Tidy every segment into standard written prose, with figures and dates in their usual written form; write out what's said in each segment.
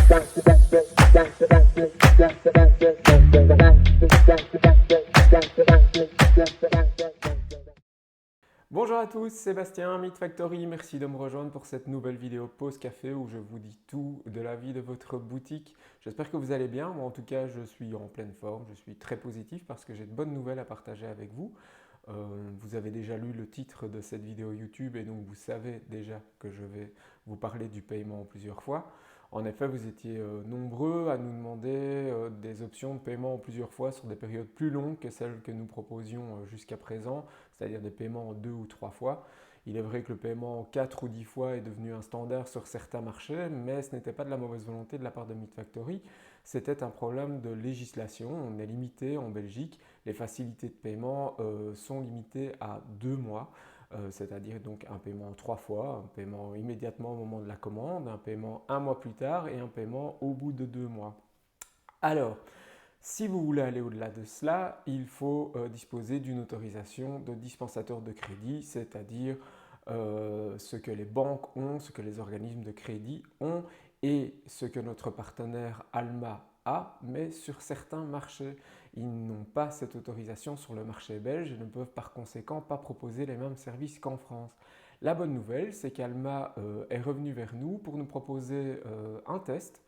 Bonjour à tous, Sébastien, Meat Factory, merci de me rejoindre pour cette nouvelle vidéo pause café où je vous dis tout de la vie de votre boutique. J'espère que vous allez bien, moi en tout cas je suis en pleine forme, je suis très positif parce que j'ai de bonnes nouvelles à partager avec vous. Vous avez déjà lu le titre de cette vidéo YouTube et donc vous savez déjà que je vais vous parler du paiement plusieurs fois. En effet, vous étiez nombreux à nous demander des options de paiement en plusieurs fois sur des périodes plus longues que celles que nous proposions jusqu'à présent, c'est-à-dire des paiements en 2 ou 3 fois. Il est vrai que le paiement en 4 ou 10 fois est devenu un standard sur certains marchés, mais ce n'était pas de la mauvaise volonté de la part de Meat Factory, c'était un problème de législation. On est limité en Belgique, les facilités de paiement sont limitées à 2 mois. C'est-à-dire donc un paiement 3 fois, un paiement immédiatement au moment de la commande, un paiement un mois plus tard et un paiement au bout de 2 mois. Alors, si vous voulez aller au-delà de cela, il faut disposer d'une autorisation de dispensateur de crédit, c'est-à-dire ce que les banques ont, ce que les organismes de crédit ont et ce que notre partenaire Alma a, mais sur certains marchés. Ils n'ont pas cette autorisation sur le marché belge et ne peuvent par conséquent pas proposer les mêmes services qu'en France. La bonne nouvelle, c'est qu'Alma est revenu vers nous pour nous proposer un test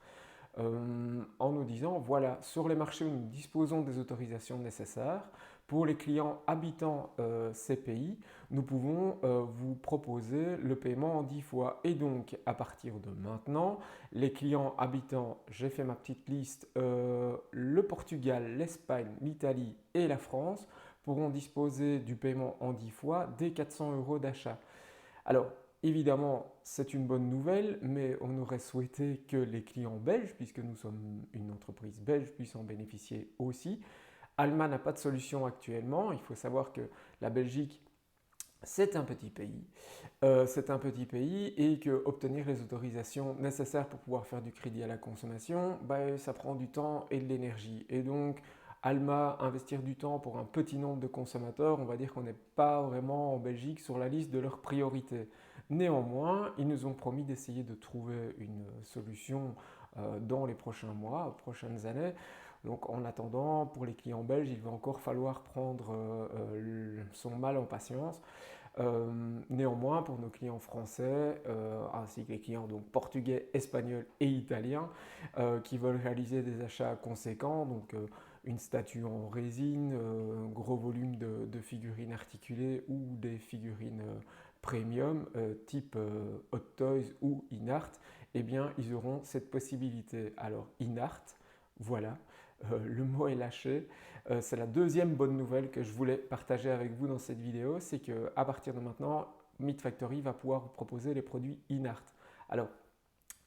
en nous disant, voilà, sur les marchés où nous disposons des autorisations nécessaires, pour les clients habitant ces pays, nous pouvons vous proposer le paiement en 10 fois. Et donc, à partir de maintenant, les clients habitant, j'ai fait ma petite liste, le Portugal, l'Espagne, l'Italie et la France pourront disposer du paiement en 10 fois dès 400 € d'achat. Alors, évidemment, c'est une bonne nouvelle, mais on aurait souhaité que les clients belges, puisque nous sommes une entreprise belge, puissent en bénéficier aussi. Alma n'a pas de solution actuellement. Il faut savoir que la Belgique, c'est un petit pays. Et que obtenir les autorisations nécessaires pour pouvoir faire du crédit à la consommation, ça prend du temps et de l'énergie. Et donc, Alma, investir du temps pour un petit nombre de consommateurs, on va dire qu'on n'est pas vraiment en Belgique sur la liste de leurs priorités. Néanmoins, ils nous ont promis d'essayer de trouver une solution dans les prochains mois, prochaines années. Donc en attendant, pour les clients belges, il va encore falloir prendre son mal en patience. Néanmoins, pour nos clients français, ainsi que les clients donc, portugais, espagnols et italiens, qui veulent réaliser des achats conséquents, donc une statue en résine, un gros volume de figurines articulées ou des figurines premium, type Hot Toys ou Inart, eh bien, ils auront cette possibilité. Alors, Inart, voilà, le mot est lâché. C'est la deuxième bonne nouvelle que je voulais partager avec vous dans cette vidéo, c'est qu'à partir de maintenant, Meat Factory va pouvoir vous proposer les produits Inart. Alors,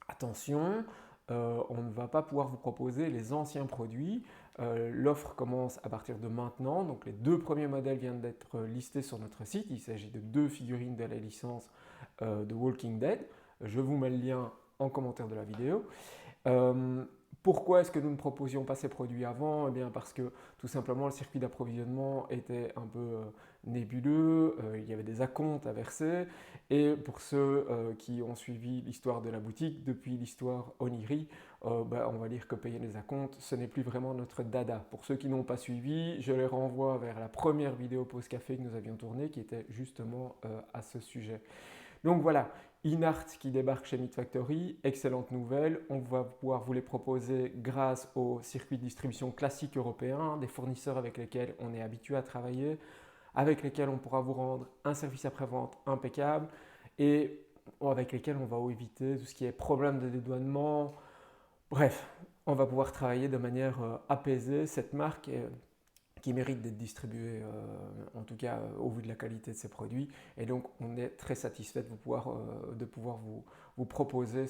attention, on ne va pas pouvoir vous proposer les anciens produits. L'offre commence à partir de maintenant, donc les 2 premiers modèles viennent d'être listés sur notre site. Il s'agit de 2 figurines de la licence de Walking Dead. Je vous mets le lien en commentaire de la vidéo. Pourquoi est-ce que nous ne proposions pas ces produits avant? Eh bien parce que tout simplement le circuit d'approvisionnement était un peu nébuleux, il y avait des acomptes à verser et pour ceux qui ont suivi l'histoire de la boutique, depuis l'histoire Oniri, on va dire que payer les acomptes, ce n'est plus vraiment notre dada. Pour ceux qui n'ont pas suivi, je les renvoie vers la première vidéo pause café que nous avions tournée qui était justement à ce sujet. Donc voilà, Inart qui débarque chez Meat Factory, excellente nouvelle, on va pouvoir vous les proposer grâce au circuit de distribution classique européen, des fournisseurs avec lesquels on est habitué à travailler, avec lesquels on pourra vous rendre un service après-vente impeccable et avec lesquels on va éviter tout ce qui est problème de dédouanement. Bref, on va pouvoir travailler de manière apaisée. Cette marque qui mérite d'être distribuée, en tout cas au vu de la qualité de ses produits. Et donc, on est très satisfait de pouvoir vous proposer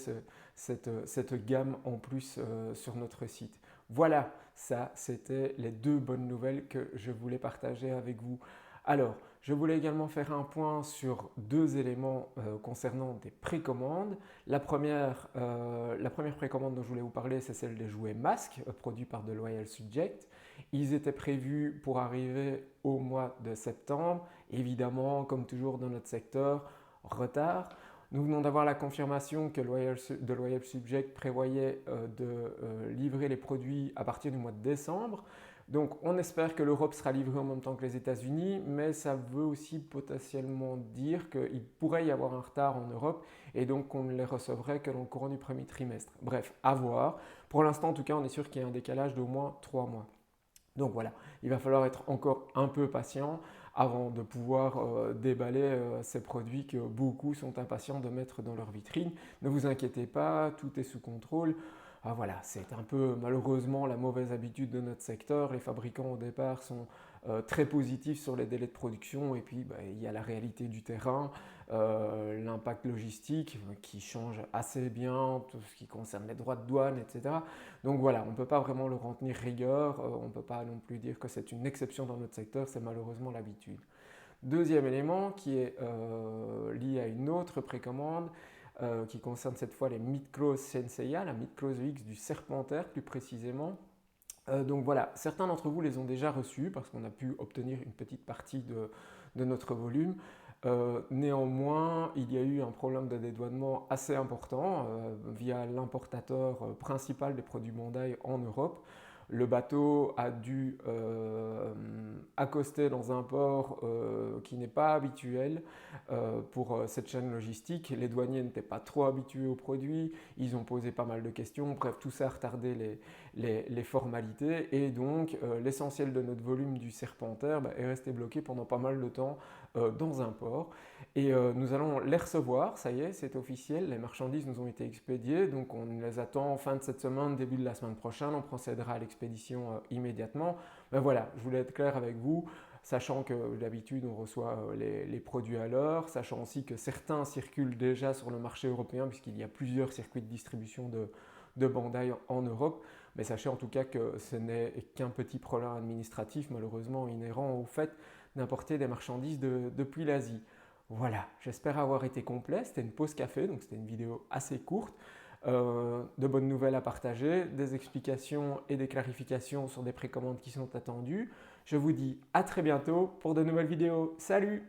cette gamme en plus sur notre site. Voilà, ça, c'était les 2 bonnes nouvelles que je voulais partager avec vous. Alors, je voulais également faire un point sur 2 éléments concernant des précommandes. La première précommande dont je voulais vous parler, c'est celle des jouets masques produits par The Loyal Subject. Ils étaient prévus pour arriver au mois de septembre. Évidemment, comme toujours dans notre secteur, retard. Nous venons d'avoir la confirmation que The Loyal Subject prévoyait de livrer les produits à partir du mois de décembre. Donc on espère que l'Europe sera livrée en même temps que les États-Unis, mais ça veut aussi potentiellement dire qu'il pourrait y avoir un retard en Europe et donc qu'on ne les recevrait que dans le courant du premier trimestre. Bref, à voir. Pour l'instant, en tout cas, on est sûr qu'il y a un décalage d'au moins 3 mois. Donc voilà, il va falloir être encore un peu patient avant de pouvoir déballer ces produits que beaucoup sont impatients de mettre dans leur vitrine. Ne vous inquiétez pas, tout est sous contrôle. Voilà, c'est un peu malheureusement la mauvaise habitude de notre secteur. Les fabricants au départ sont très positifs sur les délais de production et puis il y a la réalité du terrain, l'impact logistique qui change assez bien, tout ce qui concerne les droits de douane, etc. Donc voilà, on ne peut pas vraiment leur en tenir rigueur, on ne peut pas non plus dire que c'est une exception dans notre secteur, c'est malheureusement l'habitude. Deuxième élément qui est lié à une autre précommande, qui concerne cette fois les Mid-Close Senseiya, la Mid-Close X du Serpentaire plus précisément. Donc voilà, certains d'entre vous les ont déjà reçus parce qu'on a pu obtenir une petite partie de notre volume. Néanmoins, il y a eu un problème de dédouanement assez important via l'importateur principal des produits Bandai en Europe. Le bateau a dû accoster dans un port qui n'est pas habituel pour cette chaîne logistique. Les douaniers n'étaient pas trop habitués aux produits, ils ont posé pas mal de questions, bref, tout ça a retardé les formalités et donc l'essentiel de notre volume du Serpentaire est resté bloqué pendant pas mal de temps dans un port. Et nous allons les recevoir, ça y est, c'est officiel, les marchandises nous ont été expédiées, donc on les attend fin de cette semaine, début de la semaine prochaine, on procédera à l'expédition immédiatement. Ben voilà, je voulais être clair avec vous, sachant que d'habitude on reçoit les produits à l'heure, sachant aussi que certains circulent déjà sur le marché européen puisqu'il y a plusieurs circuits de distribution de Bandai en Europe, mais sachez en tout cas que ce n'est qu'un petit problème administratif malheureusement inhérent au fait d'importer des marchandises depuis l'Asie. Voilà, j'espère avoir été complet, c'était une pause café, donc c'était une vidéo assez courte. De bonnes nouvelles à partager, des explications et des clarifications sur des précommandes qui sont attendues. Je vous dis à très bientôt pour de nouvelles vidéos. Salut!